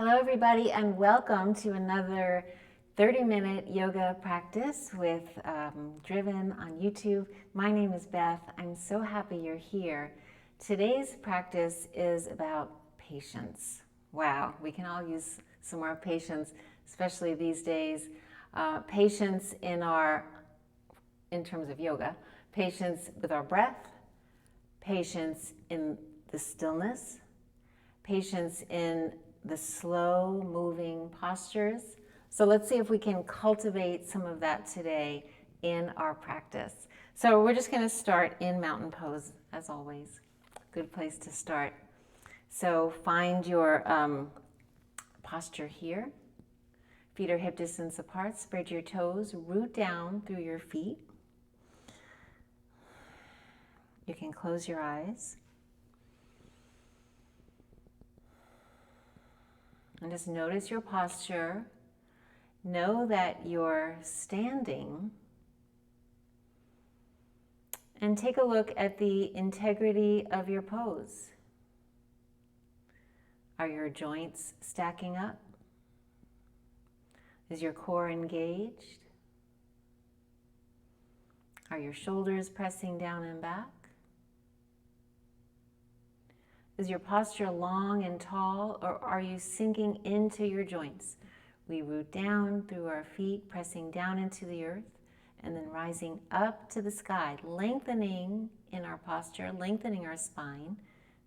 Hello everybody and welcome to another 30-minute yoga practice with DRVN on YouTube. My name is Beth. I'm so happy you're here. Today's practice is about patience. Wow, we can all use some more patience, especially these days. Patience in terms of yoga, patience with our breath, patience in the stillness, patience in the slow moving postures. So let's see if we can cultivate some of that today in our practice. So we're just going to start in mountain pose as always. Good place to start. So find your posture here. Feet are hip distance apart. Spread your toes. Root down through your feet. You can close your eyes. And just notice your posture. Know that you're standing. And take a look at the integrity of your pose. Are your joints stacking up? Is your core engaged? Are your shoulders pressing down and back? Is your posture long and tall, or are you sinking into your joints? We root down through our feet, pressing down into the earth, and then rising up to the sky, lengthening in our posture, lengthening our spine,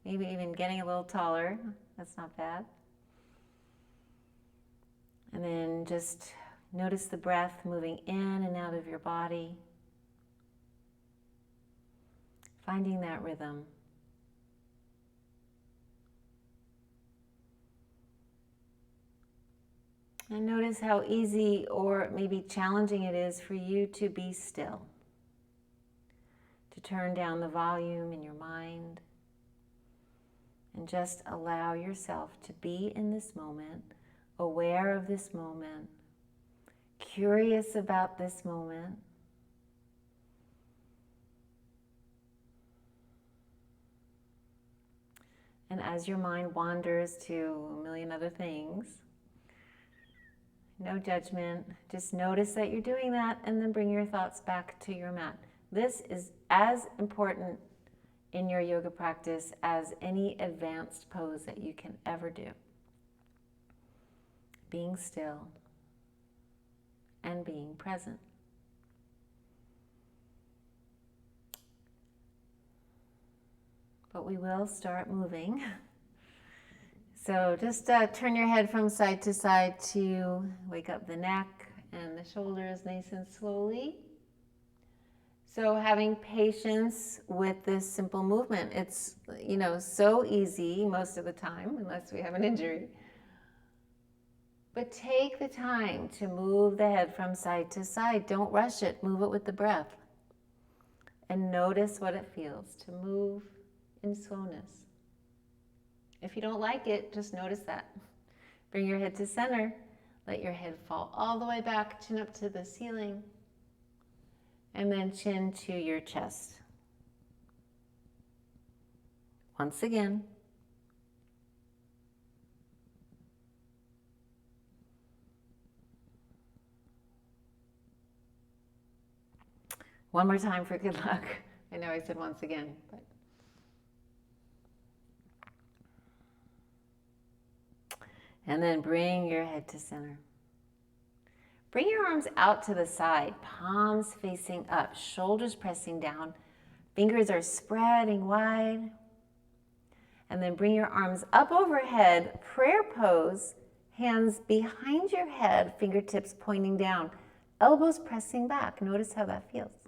maybe even getting a little taller. That's not bad. And then just notice the breath moving in and out of your body, finding that rhythm. And notice how easy or maybe challenging it is for you to be still, to turn down the volume in your mind, and just allow yourself to be in this moment, aware of this moment, curious about this moment. And as your mind wanders to a million other things, no judgment, just notice that you're doing that and then bring your thoughts back to your mat. This is as important in your yoga practice as any advanced pose that you can ever do. Being still and being present. But we will start moving. So just turn your head from side to side to wake up the neck and the shoulders nice and slowly. So having patience with this simple movement. It's, so easy most of the time, unless we have an injury. But take the time to move the head from side to side. Don't rush it. Move it with the breath. And notice what it feels to move in slowness. If you don't like it, just notice that. Bring your head to center. Let your head fall all the way back, chin up to the ceiling. And then chin to your chest. Once again. One more time for good luck. I know I said once again, but. And then bring your head to center. Bring your arms out to the side, palms facing up, shoulders pressing down, fingers are spreading wide. And then bring your arms up overhead, prayer pose, hands behind your head, fingertips pointing down, elbows pressing back. Notice how that feels.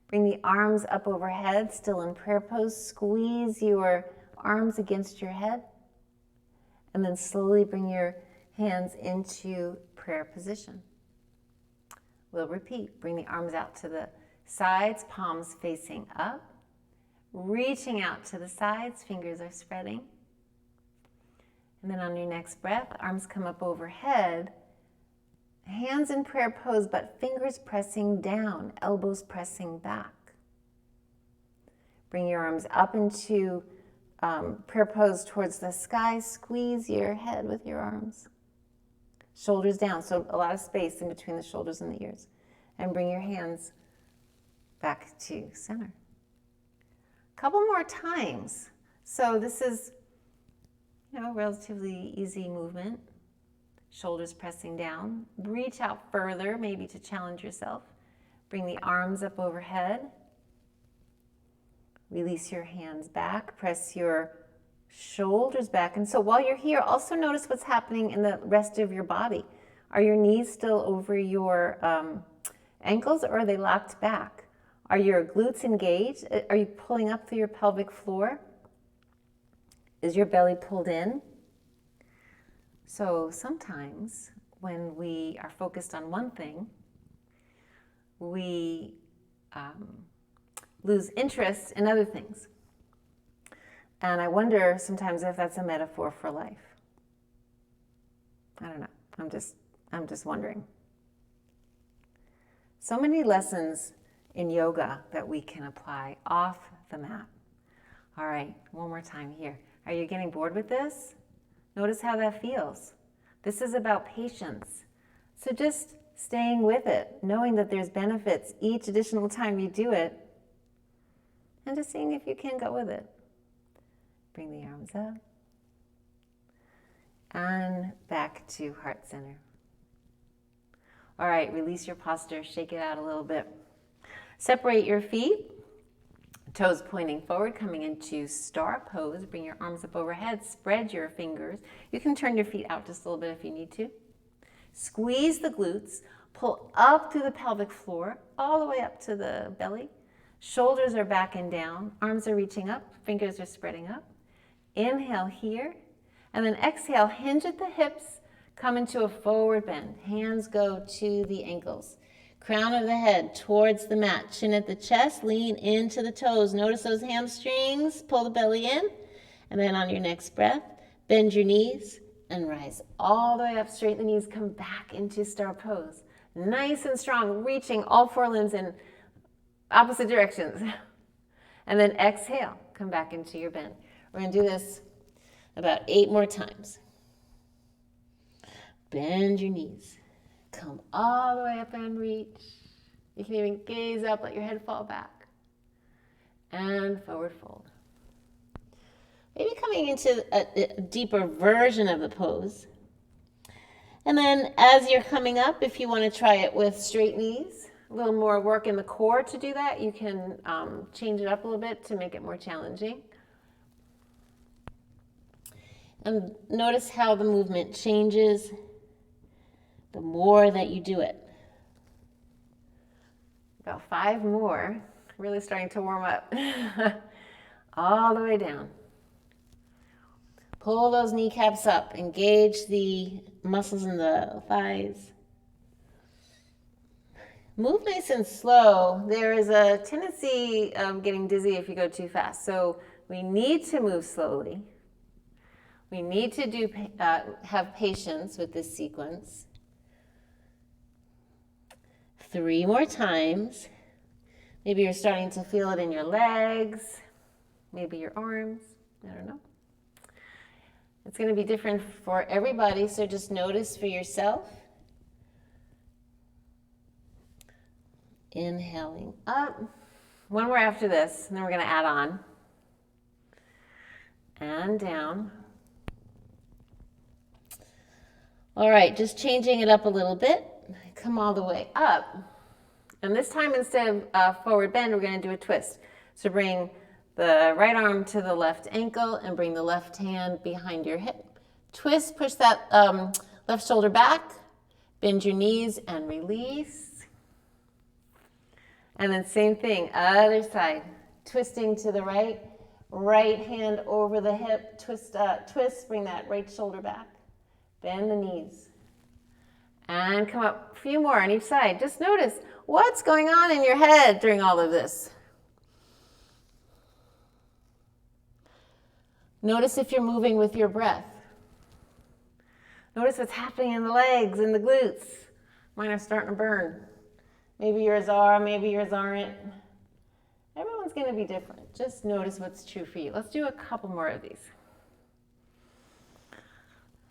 Bring the arms up overhead, still in prayer pose. Squeeze your arms against your head. And then slowly bring your hands into prayer position. We'll repeat. Bring the arms out to the sides, palms facing up. Reaching out to the sides, fingers are spreading. And then on your next breath, arms come up overhead. Hands in prayer pose, but fingers pressing down, elbows pressing back. Bring your arms up into prayer pose towards the sky. Squeeze your head with your arms. Shoulders down, so a lot of space in between the shoulders and the ears. And bring your hands back to center. A couple more times. So this is, relatively easy movement. Shoulders pressing down. Reach out further, maybe to challenge yourself. Bring the arms up overhead. Release your hands back. Press your shoulders back. And so while you're here, also notice what's happening in the rest of your body. Are your knees still over your ankles, or are they locked back? Are your glutes engaged? Are you pulling up through your pelvic floor? Is your belly pulled in? So sometimes when we are focused on one thing, we lose interest in other things. And I wonder sometimes if that's a metaphor for life. I don't know. I'm just wondering. So many lessons in yoga that we can apply off the mat. All right, one more time here. Are you getting bored with this? Notice how that feels. This is about patience. So just staying with it, knowing that there's benefits each additional time you do it, and just seeing if you can go with it. Bring the arms up. And back to heart center. All right, release your posture, shake it out a little bit. Separate your feet, toes pointing forward, coming into star pose. Bring your arms up overhead, spread your fingers. You can turn your feet out just a little bit if you need to. Squeeze the glutes, pull up through the pelvic floor, all the way up to the belly. Shoulders are back and down, arms are reaching up, fingers are spreading up. Inhale here, and then exhale, hinge at the hips, come into a forward bend. Hands go to the ankles. Crown of the head towards the mat, chin at the chest, lean into the toes. Notice those hamstrings, pull the belly in, and then on your next breath, bend your knees and rise all the way up, straighten the knees, come back into star pose. Nice and strong, reaching all four limbs in opposite directions. And then exhale, come back into your bend. We're going to do this about 8 more times. Bend your knees. Come all the way up and reach. You can even gaze up, let your head fall back. And forward fold. Maybe coming into a deeper version of the pose. And then as you're coming up, if you want to try it with straight knees, a little more work in the core to do that, you can change it up a little bit to make it more challenging. And notice how the movement changes the more that you do it. About 5 more. Really starting to warm up. All the way down. Pull those kneecaps up. Engage the muscles in the thighs. Move nice and slow. There is a tendency of getting dizzy if you go too fast. So we need to move slowly. We need to have patience with this sequence. 3 more times. Maybe you're starting to feel it in your legs, maybe your arms, I don't know. It's going to be different for everybody, so just notice for yourself. Inhaling up. 1 more after this, and then we're going to add on. And down. All right, just changing it up a little bit. Come all the way up. And this time, instead of forward bend, we're going to do a twist. So bring the right arm to the left ankle and bring the left hand behind your hip. Twist, push that left shoulder back. Bend your knees and release. And then same thing, other side. Twisting to the right. Right hand over the hip. Twist, bring that right shoulder back. Bend the knees. And come up a few more on each side. Just notice what's going on in your head during all of this. Notice if you're moving with your breath. Notice what's happening in the legs and the glutes. Mine are starting to burn. Maybe yours are, maybe yours aren't. Everyone's one's going to be different. Just notice what's true for you. Let's do a couple more of these.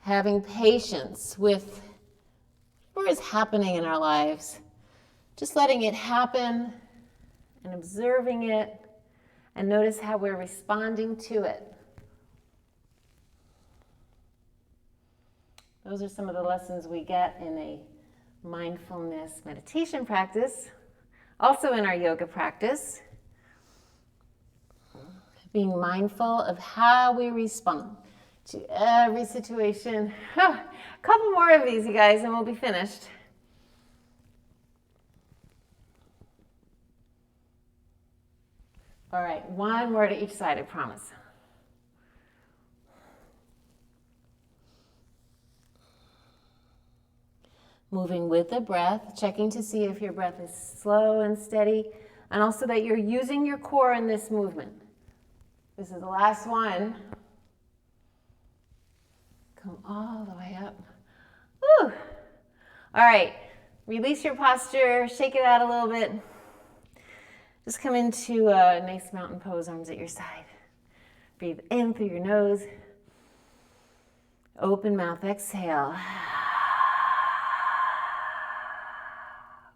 Having patience with what is happening in our lives. Just letting it happen and observing it, and notice how we're responding to it. Those are some of the lessons we get in a mindfulness meditation practice. Also in our yoga practice, being mindful of how we respond to every situation. A couple more of these, you guys, and we'll be finished. All right, one more to each side, I promise. Moving with the breath, checking to see if your breath is slow and steady, and also that you're using your core in this movement. This is the last one. Come all the way up. Woo! All right, release your posture, shake it out a little bit. Just come into a nice mountain pose, arms at your side. Breathe in through your nose. Open mouth, exhale.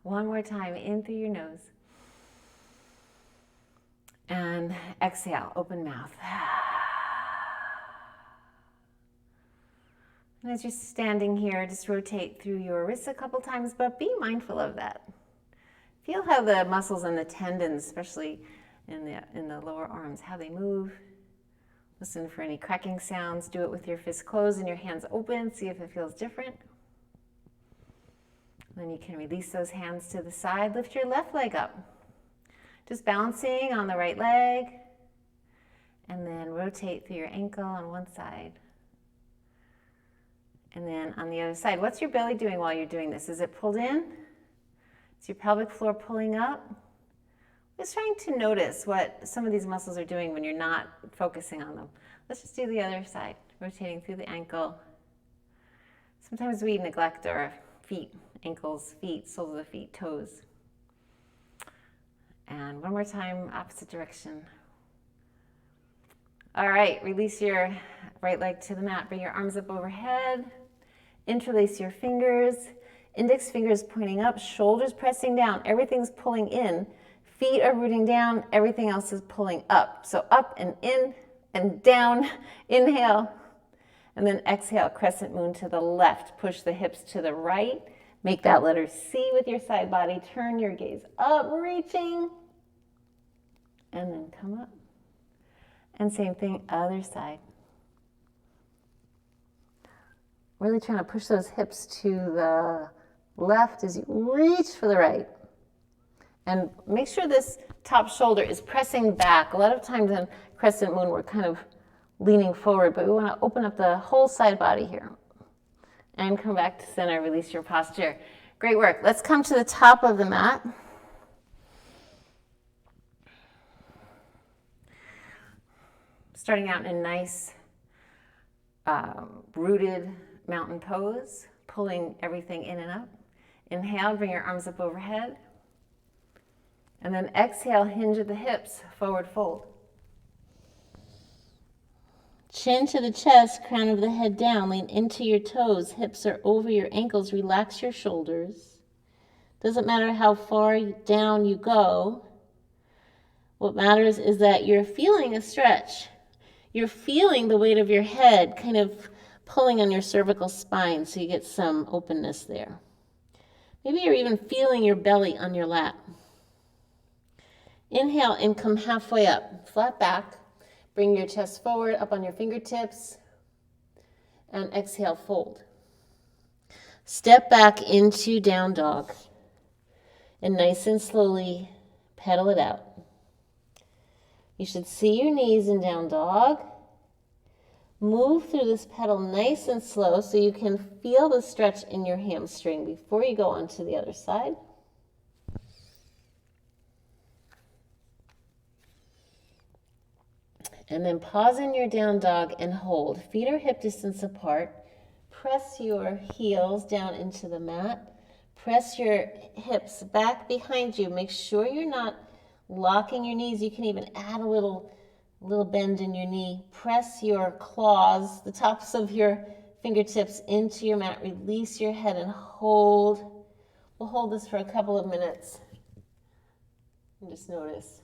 One more time, in through your nose. And exhale, open mouth. And as you're standing here, just rotate through your wrists a couple times, but be mindful of that. Feel how the muscles and the tendons, especially in the lower arms, how they move. Listen for any cracking sounds. Do it with your fists closed and your hands open. See if it feels different. Then you can release those hands to the side. Lift your left leg up. Just balancing on the right leg. And then rotate through your ankle on one side. And then on the other side. What's your belly doing while you're doing this? Is it pulled in? Is your pelvic floor pulling up? Just trying to notice what some of these muscles are doing when you're not focusing on them. Let's just do the other side, rotating through the ankle. Sometimes we neglect our feet, ankles, feet, soles of the feet, toes. And one more time, opposite direction. All right, release your right leg to the mat. Bring your arms up overhead. Interlace your fingers. Index fingers pointing up, shoulders pressing down. Everything's pulling in. Feet are rooting down. Everything else is pulling up. So up and in and down. Inhale. And then exhale, crescent moon to the left. Push the hips to the right. Make that letter C with your side body. Turn your gaze up, reaching. And then come up. And same thing, other side. Really trying to push those hips to the left as you reach for the right. And make sure this top shoulder is pressing back. A lot of times in crescent moon, we're kind of leaning forward, but we want to open up the whole side body here. And come back to center, release your posture. Great work. Let's come to the top of the mat. Starting out in a nice rooted mountain pose, pulling everything in and up. Inhale, bring your arms up overhead. And then exhale, hinge at the hips, forward fold. Chin to the chest, crown of the head down, lean into your toes, hips are over your ankles, relax your shoulders. Doesn't matter how far down you go. What matters is that you're feeling a stretch. You're feeling the weight of your head kind of pulling on your cervical spine so you get some openness there. Maybe you're even feeling your belly on your lap. Inhale and come halfway up, flat back. Bring your chest forward, up on your fingertips. And exhale, fold. Step back into down dog. And nice and slowly pedal it out. You should see your knees in down dog. Move through this pedal nice and slow so you can feel the stretch in your hamstring before you go on to the other side. And then pause in your down dog and hold. Feet are hip distance apart. Press your heels down into the mat. Press your hips back behind you. Make sure you're not locking your knees. You can even add a little bend in your knee. Press your claws, the tops of your fingertips into your mat. Release your head and hold. We'll hold this for a couple of minutes. And just notice.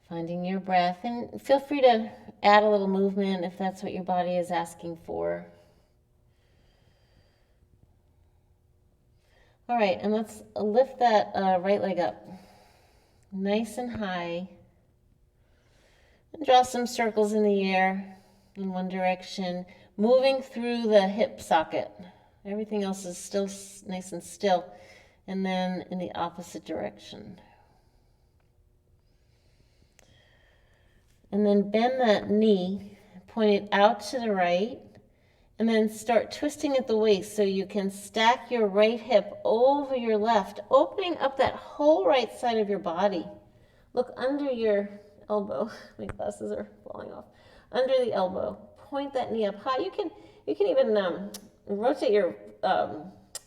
Finding your breath, and feel free to add a little movement if that's what your body is asking for. All right, and let's lift that right leg up nice and high. And draw some circles in the air in one direction, moving through the hip socket. Everything else is still nice and still. And then in the opposite direction. And then bend that knee, point it out to the right, and then start twisting at the waist so you can stack your right hip over your left, opening up that whole right side of your body. Look under your elbow. My glasses are falling off. Under the elbow. Point that knee up high. You can even rotate your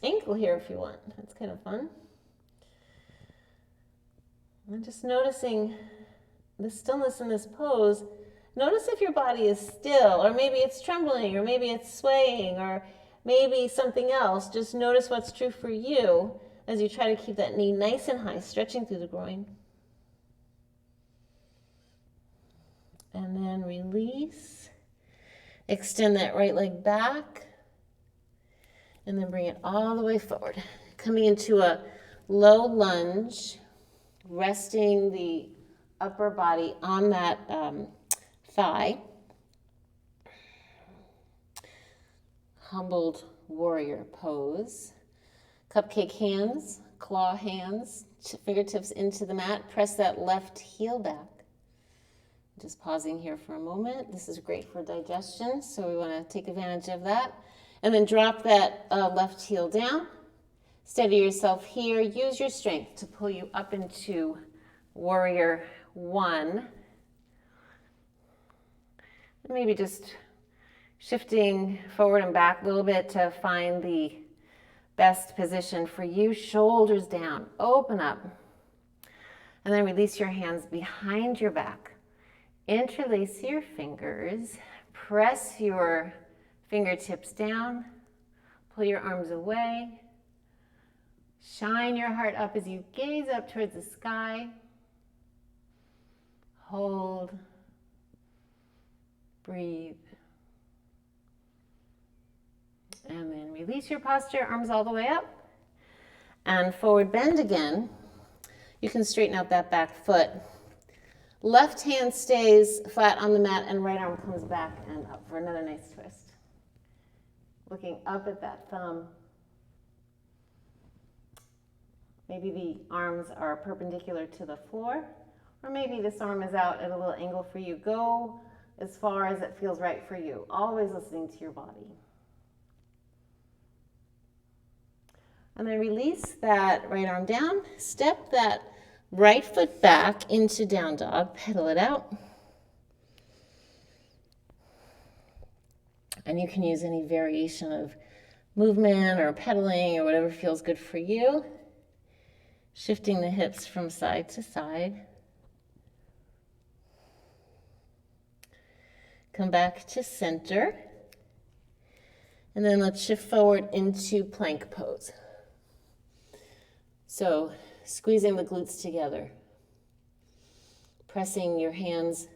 ankle here if you want. That's kind of fun. And just noticing the stillness in this pose. Notice if your body is still, or maybe it's trembling, or maybe it's swaying, or maybe something else. Just notice what's true for you as you try to keep that knee nice and high, stretching through the groin. And then release. Extend that right leg back. And then bring it all the way forward. Coming into a low lunge, resting the upper body on that thigh. Humbled warrior pose. Cupcake hands, claw hands, fingertips into the mat. Press that left heel back. Just pausing here for a moment. This is great for digestion, so we want to take advantage of that. And then drop that left heel down. Steady yourself here. Use your strength to pull you up into warrior one. Maybe just shifting forward and back a little bit to find the best position for you. Shoulders down, open up. And then release your hands behind your back. Interlace your fingers. Press your fingertips down. Pull your arms away. Shine your heart up as you gaze up towards the sky. Hold. Breathe. And then release your posture, arms all the way up. And forward bend again. You can straighten out that back foot. Left hand stays flat on the mat and right arm comes back and up for another nice twist. Looking up at that thumb. Maybe the arms are perpendicular to the floor, or maybe this arm is out at a little angle for you. Go as far as it feels right for you, always listening to your body. And then release that right arm down, step that right foot back into down dog, pedal it out. And you can use any variation of movement or pedaling or whatever feels good for you. Shifting the hips from side to side. Come back to center. And then let's shift forward into plank pose. So squeezing the glutes together. Pressing your hands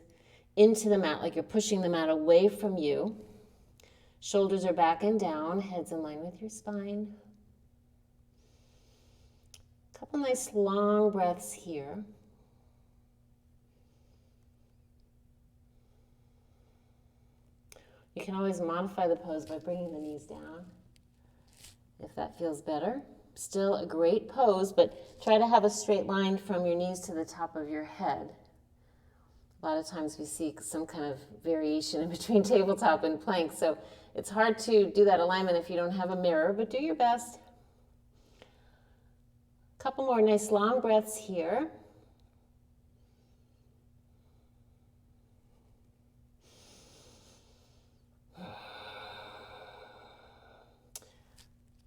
into the mat like you're pushing the mat away from you. Shoulders are back and down, head's in line with your spine. Couple nice long breaths here. You can always modify the pose by bringing the knees down if that feels better. Still a great pose, but try to have a straight line from your knees to the top of your head. A lot of times we see some kind of variation in between tabletop and plank, so it's hard to do that alignment if you don't have a mirror, but do your best. Couple more nice long breaths here.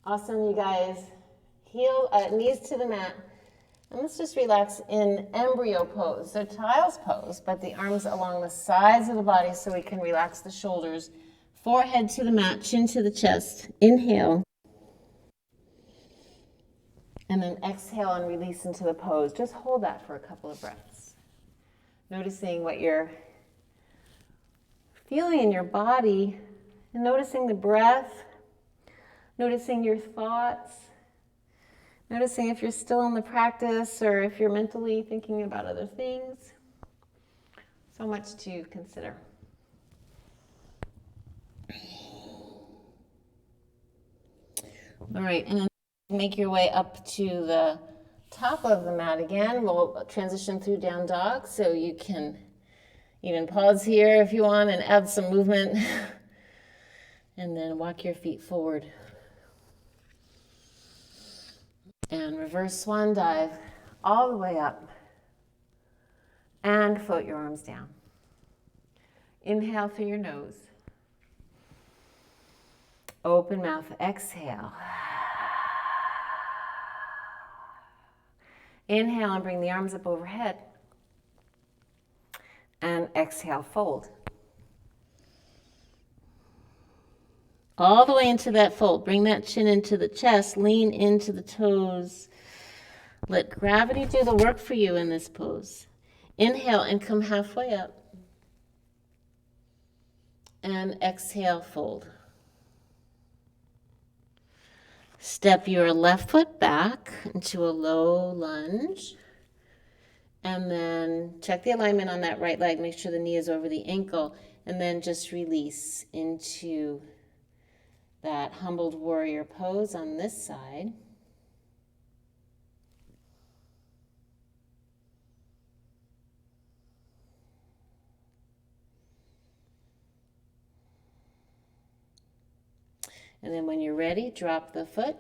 Awesome, you guys. Knees to the mat. And let's just relax in embryo pose, so child's pose, but the arms along the sides of the body so we can relax the shoulders. Forehead to the mat, chin to the chest. Inhale. And then exhale and release into the pose. Just hold that for a couple of breaths. Noticing what you're feeling in your body and noticing the breath, noticing your thoughts, noticing if you're still in the practice or if you're mentally thinking about other things. So much to consider. All right, and then make your way up to the top of the mat again. We'll transition through down dog, so you can even pause here if you want and add some movement. And then walk your feet forward. And reverse swan dive all the way up. And float your arms down. Inhale through your nose. Open mouth, exhale. Inhale and bring the arms up overhead. And exhale, fold. All the way into that fold. Bring that chin into the chest. Lean into the toes. Let gravity do the work for you in this pose. Inhale and come halfway up. And exhale, fold. Step your left foot back into a low lunge. And then check the alignment on that right leg. Make sure the knee is over the ankle. And then just release into that humbled warrior pose on this side. And then when you're ready, drop the foot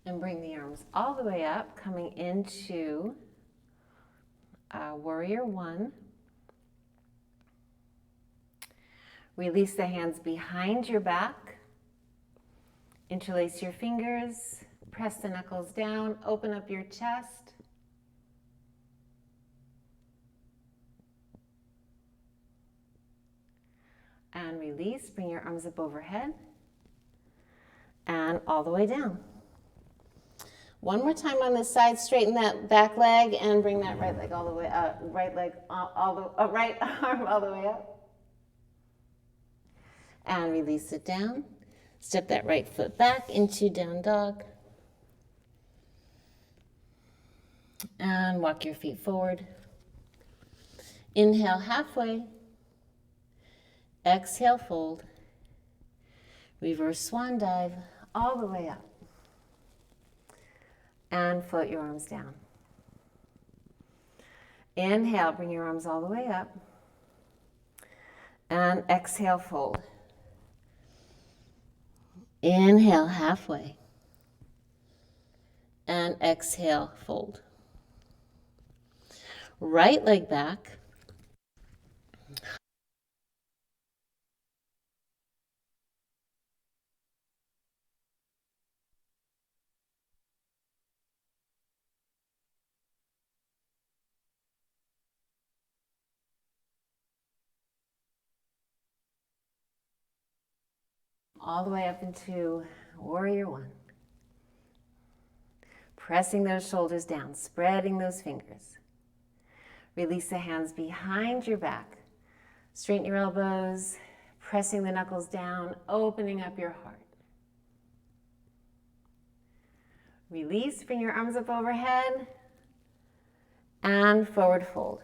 and bring the arms all the way up, coming into warrior one. Release the hands behind your back. Interlace your fingers, press the knuckles down, open up your chest. And release, bring your arms up overhead and all the way down. One more time on this side, straighten that back leg and bring that right leg all the way up, right arm all the way up. And release it down. Step that right foot back into down dog. And walk your feet forward. Inhale halfway. Exhale, fold. Reverse swan dive all the way up. And float your arms down. Inhale, bring your arms all the way up. And exhale, fold. Inhale, halfway. And exhale, fold. Right leg back. All the way up into warrior one. Pressing those shoulders down, spreading those fingers. Release the hands behind your back. Straighten your elbows, pressing the knuckles down, opening up your heart. Release, bring your arms up overhead, and forward fold.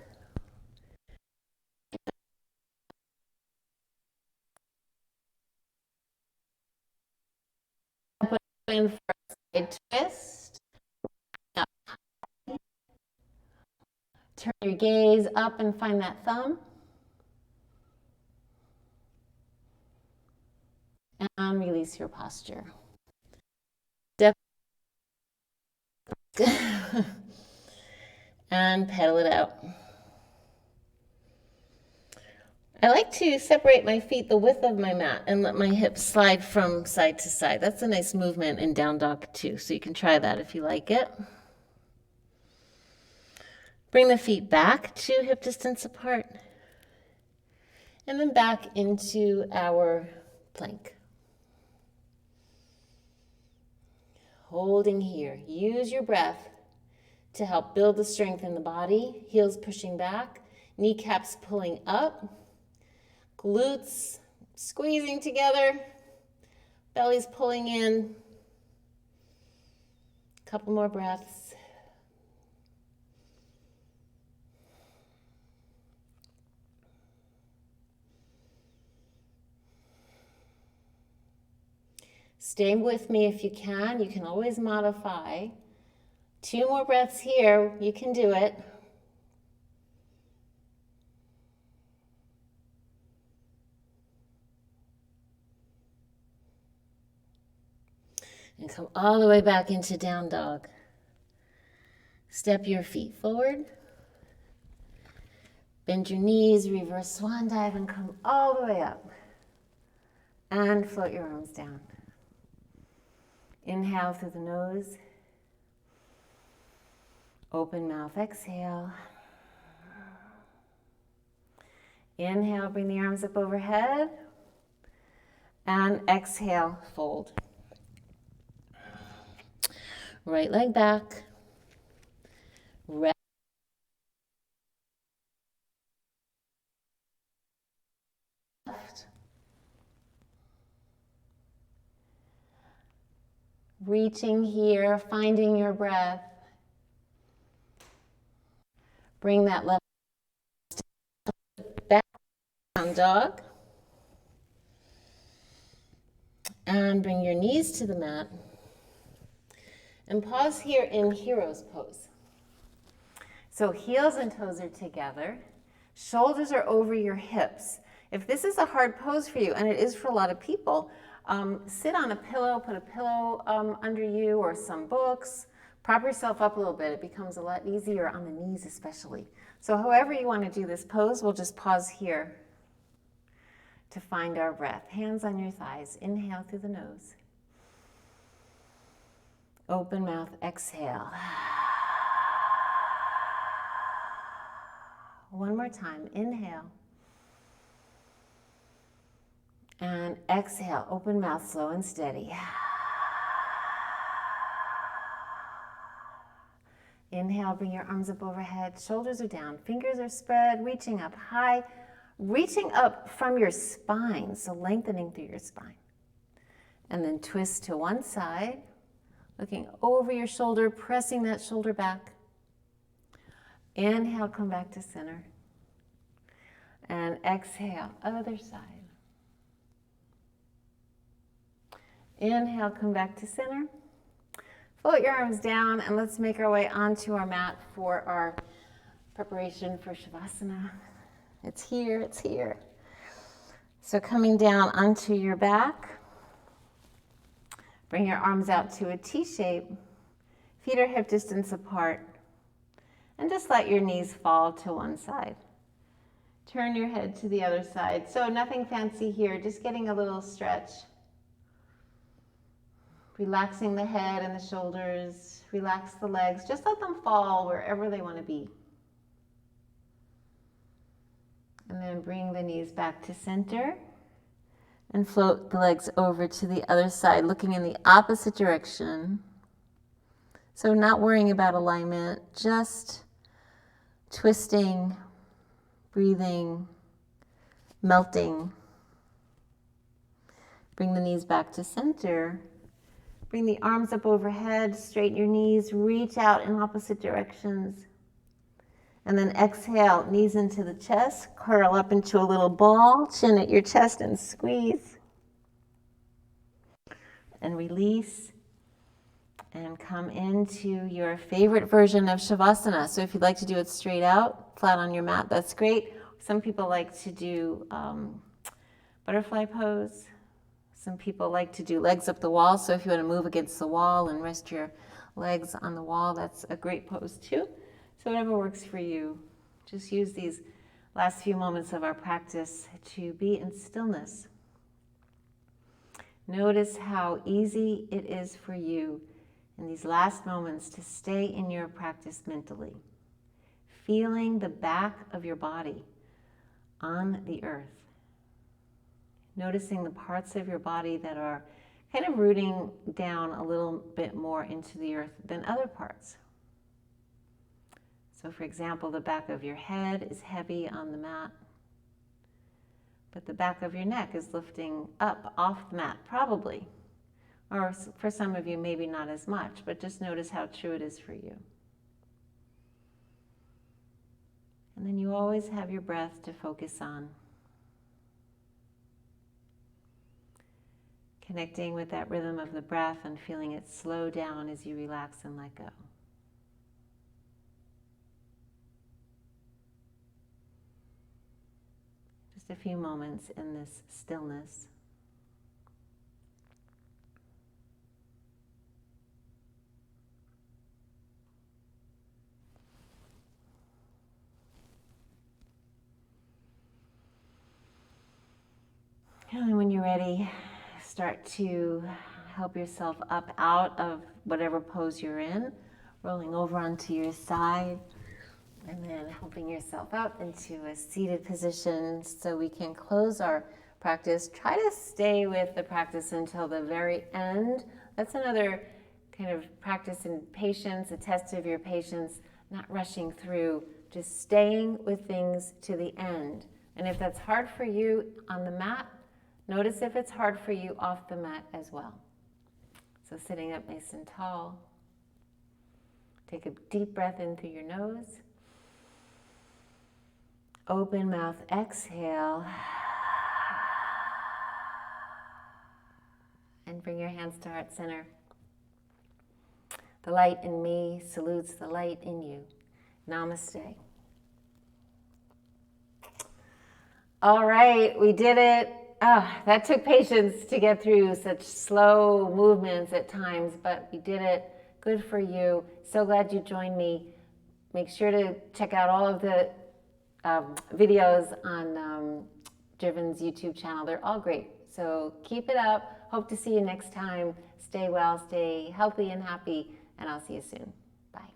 In for a side twist. Turn your gaze up and find that thumb. And release your posture. Step. And pedal it out. I like to separate my feet the width of my mat and let my hips slide from side to side. That's a nice movement in down dog too, so you can try that if you like it. Bring the feet back to hip distance apart and then back into our plank. Holding here. Use your breath to help build the strength in the body. Heels pushing back, kneecaps pulling up, glutes squeezing together, belly's pulling in. A couple more breaths. Stay with me if you can. You can always modify. 2 more breaths here. You can do it. And come all the way back into down dog. Step your feet forward. Bend your knees, reverse swan dive, and come all the way up. And float your arms down. Inhale through the nose. Open mouth, exhale. Inhale, bring the arms up overhead. And exhale, fold. Right leg back. Left. Reaching here, finding your breath. Bring that left back, down dog. And bring your knees to the mat. And pause here in hero's pose. So heels and toes are together. Shoulders are over your hips. If this is a hard pose for you, and it is for a lot of people, sit on a pillow, put a pillow under you or some books. Prop yourself up a little bit. It becomes a lot easier on the knees especially. So however you want to do this pose, we'll just pause here to find our breath. Hands on your thighs. Inhale through the nose. Open mouth, exhale. One more time. Inhale. And exhale. Open mouth, slow and steady. Inhale, bring your arms up overhead. Shoulders are down. Fingers are spread, reaching up high. Reaching up from your spine, so lengthening through your spine. And then twist to one side, looking over your shoulder, pressing that shoulder back. Inhale, come back to center. And exhale, other side. Inhale, come back to center. Float your arms down, and let's make our way onto our mat for our preparation for Shavasana. It's here, it's here. So coming down onto your back, bring your arms out to a T shape. Feet are hip distance apart. And just let your knees fall to one side. Turn your head to the other side. So nothing fancy here, just getting a little stretch. Relaxing the head and the shoulders. Relax the legs. Just let them fall wherever they want to be. And then bring the knees back to center. And float the legs over to the other side, looking in the opposite direction. So not worrying about alignment, just twisting, breathing, melting. Bring the knees back to center. Bring the arms up overhead, straighten your knees, reach out in opposite directions. And then exhale, knees into the chest, curl up into a little ball, chin at your chest and squeeze. And release. And come into your favorite version of Shavasana. So if you'd like to do it straight out, flat on your mat, that's great. Some people like to do butterfly pose. Some people like to do legs up the wall. So if you want to move against the wall and rest your legs on the wall, that's a great pose too. So whatever works for you. Just use these last few moments of our practice to be in stillness. Notice how easy it is for you in these last moments to stay in your practice mentally, feeling the back of your body on the earth. Noticing the parts of your body that are kind of rooting down a little bit more into the earth than other parts. So for example, the back of your head is heavy on the mat, but the back of your neck is lifting up off the mat, probably. Or for some of you, maybe not as much, but just notice how true it is for you. And then you always have your breath to focus on. Connecting with that rhythm of the breath and feeling it slow down as you relax and let go. Just a few moments in this stillness. And then when you're ready, start to help yourself up out of whatever pose you're in, rolling over onto your side, and then helping yourself out into a seated position so we can close our practice. Try to stay with the practice until the very end. That's another kind of practice in patience, a test of your patience, not rushing through, just staying with things to the end. And if that's hard for you on the mat, notice if it's hard for you off the mat as well. So sitting up nice and tall. Take a deep breath in through your nose. Open mouth, exhale. And bring your hands to heart center. The light in me salutes the light in you. Namaste. All right, we did it. That took patience to get through such slow movements at times, but we did it. Good for you. So glad you joined me. Make sure to check out all of the videos on Driven's YouTube channel. They're all great. So keep it up. Hope to see you next time. Stay well, stay healthy and happy, and I'll see you soon.